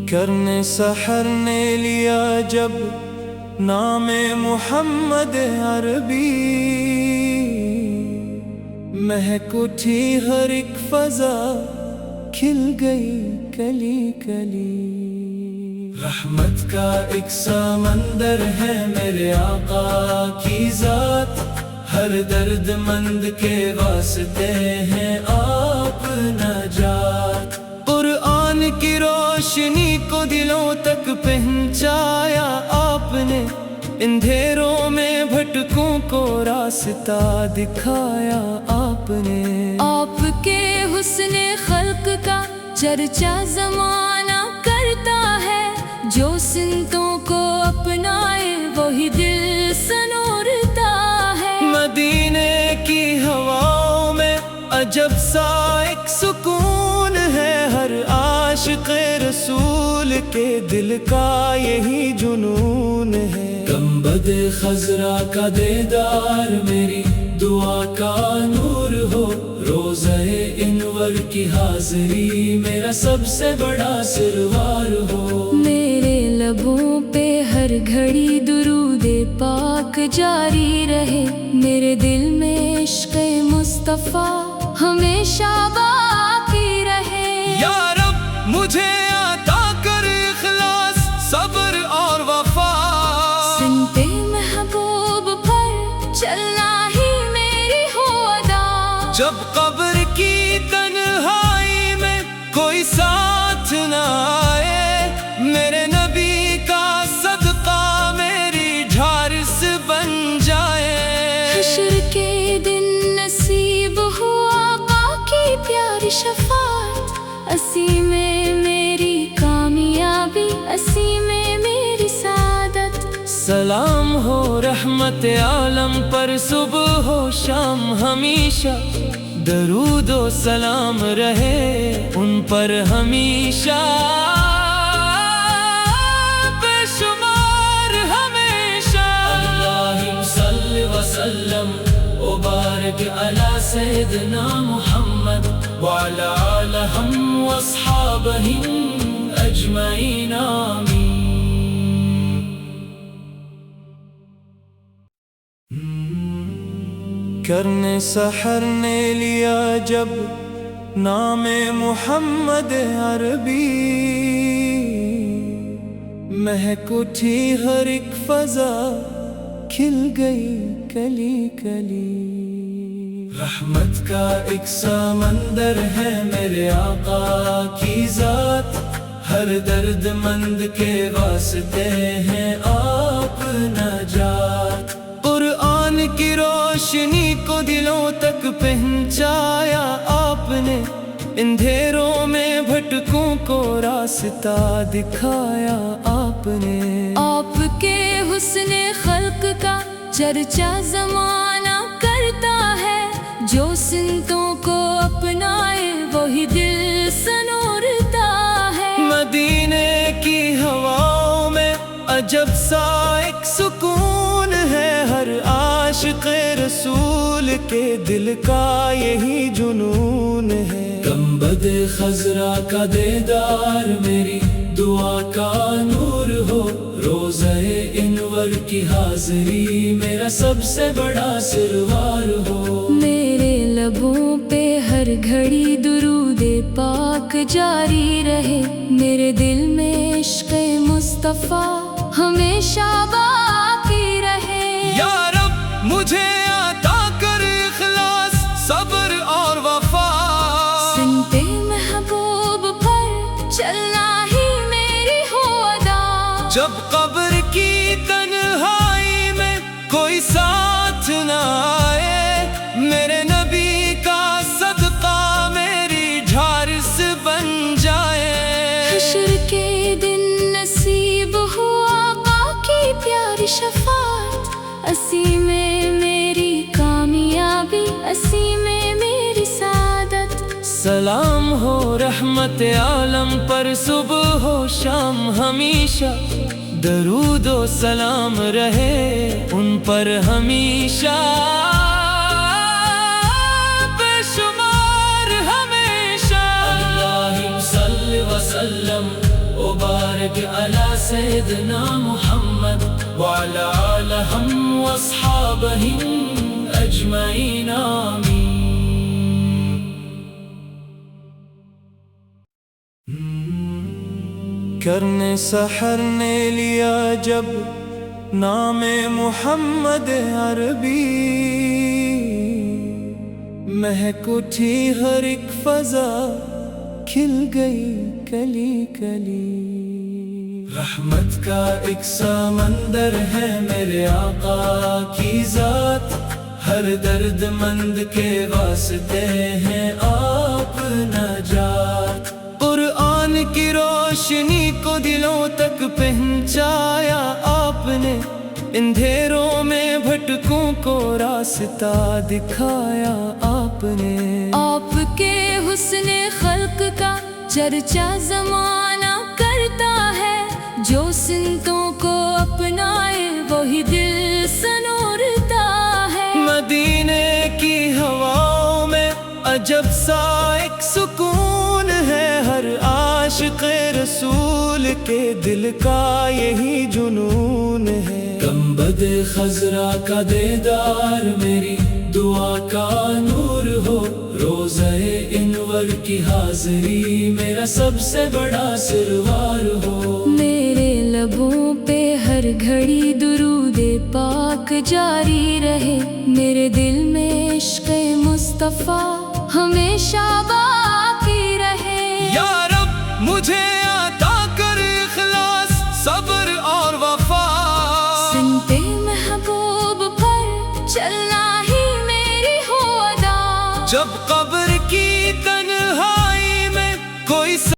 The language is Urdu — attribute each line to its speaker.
Speaker 1: کرنے سحر نے لیا جب نام محمد عربی، مہک اٹھی ہر ایک فضا، کھل گئی کلی کلی۔ رحمت کا ایک سمندر ہے میرے آقا کی ذات، ہر درد مند کے واسطے ہیں آپ نجات۔ قرآن کی روشنی کو دلوں تک پہنچایا آپ نے، اندھیروں میں بھٹکوں کو راستہ دکھایا آپ نے۔
Speaker 2: آپ کے حسن خلق کا چرچا زمانہ کرتا ہے، جو سنتوں کو اپنائے وہی دل سنورتا ہے۔
Speaker 1: مدینے کی ہواؤں میں عجب سا ایک سکون ہے، ہر عاشق رسول کے دل کا یہی جنون ہے۔ گنبد خضرا کا دیدار میری دعا کا نور ہو، روضہ انور کی حاضری میرا سب سے بڑا سروار ہو۔
Speaker 2: میرے لبوں پہ ہر گھڑی درود پاک جاری رہے، میرے دل میں عشق مصطفیٰ ہمیشہ باقی رہے۔
Speaker 1: یا رب مجھے عطا کر اخلاص، صبر اور وفا،
Speaker 2: سنتے محبوب پر چلنا ہی میری ہو ادا۔
Speaker 1: جب قبر کی تنہائی میں کوئی ساتھ نہ آئے، میرے نبی کا صدقہ میری جھارس بن جائے۔
Speaker 2: حشر کے دن نصیب ہو آقا کی پیاری شفاعت، اسی میں میری کامیابی، اسی میں میری سعادت۔
Speaker 1: سلام ہو رحمت عالم پر صبح و شام ہمیشہ، درود و سلام رہے ان پر ہمیشہ، بے شمار ہمیشہ۔ اللہم صل وسلم وبارک علی سیدنا محمد وعلی آلہ واصحابہ اجمعین، آمین۔ کرنے سحر نے لیا جب نام محمد عربی، مہک اٹھی ہر ایک فضا، کھل گئی کلی کلی۔ رحمت کا ایک سمندر ہے میرے آقا کی ذات، ہر درد مند کے واسطے ہیں آپ نجات۔ قرآن کی روشنی کو دلوں تک پہنچایا آپ نے، اندھیروں میں بھٹکوں کو راستہ دکھایا آپ نے۔
Speaker 2: آپ کے حسن خلق کا چرچا زمانہ کرتا ہے، جو سنتوں کو اپنائے وہی دل سنورتا ہے۔
Speaker 1: مدینے کی ہواؤں میں عجب سا ایک سکون ہے، ہر عاشق رسول کے دل کا یہی جنون ہے۔ گنبد خضرا کا دیدار میری دعا کا نور ہو، روضہ انور کی حاضری میرا سب سے بڑا سروار ہو۔
Speaker 2: میرے لبوں پہ ہر گھڑی درود پاک جاری رہے، میرے دل میں عشق مصطفیٰ ہمیشہ باقی رہے۔
Speaker 1: یا رب مجھے عطا کر اخلاص، صبر اور وفا،
Speaker 2: سنتے محبوب پر چلنا ہی میری ہو ادا۔
Speaker 1: جب قبر کی تنہائی میں کوئی ساتھ نہ آئے، میرے نبی کا صدقہ میری جھارس بن جائے۔
Speaker 2: حشر کے دن نصیب ہو آقا کی پیاری شفاعت، اسی میں میری کامیابی، اسی میں میری سعادت۔
Speaker 1: سلام ہو رحمت عالم پر صبح و شام ہمیشہ، درود و سلام رہے ان پر ہمیشہ، بے شمار ہمیشہ۔ اللہم صل وسلم وبارک بارك على سيدنا محمد وعلى آلهم وأصحابهم أجمعين آمين. کرنے سحر نے لیا جب نام محمد عربی، مہک اٹھی ہر ایک فضا، کھل گئی کلی کلی. رحمت کا ایک سمندر ہے میرے آقا کی ذات، ہر درد مند کے واسطے ہیں آپ نجات. قرآن کی روشنی کو دلوں تک پہنچایا آپ نے، اندھیروں میں بھٹکوں کو راستہ دکھایا آپ نے.
Speaker 2: آپ کے حسن خلق کا چرچا زمانہ کرتا ہے، جو سنتوں کو اپنائے وہی دل سنورتا ہے.
Speaker 1: مدینے کی ہواؤں میں عجب سا ایک سکون ہے، ہر عاشق رسول کے دل کا یہی جنون ہے. گنبد خضرا کا دیدار میری دعا کا نور ہو، روزہ انور کی حاضری میرا سب سے بڑا سروار ہو.
Speaker 2: میرے لبوں پہ ہر گھڑی درود پاک جاری رہے، میرے دل میں عشق مصطفیٰ ہمیشہ باقی رہے.
Speaker 1: یا رب مجھے عطا کر اخلاص، صبر اور وفا،
Speaker 2: سنتے محبوب پر چلنا ہی میری ہو ادا.
Speaker 1: جب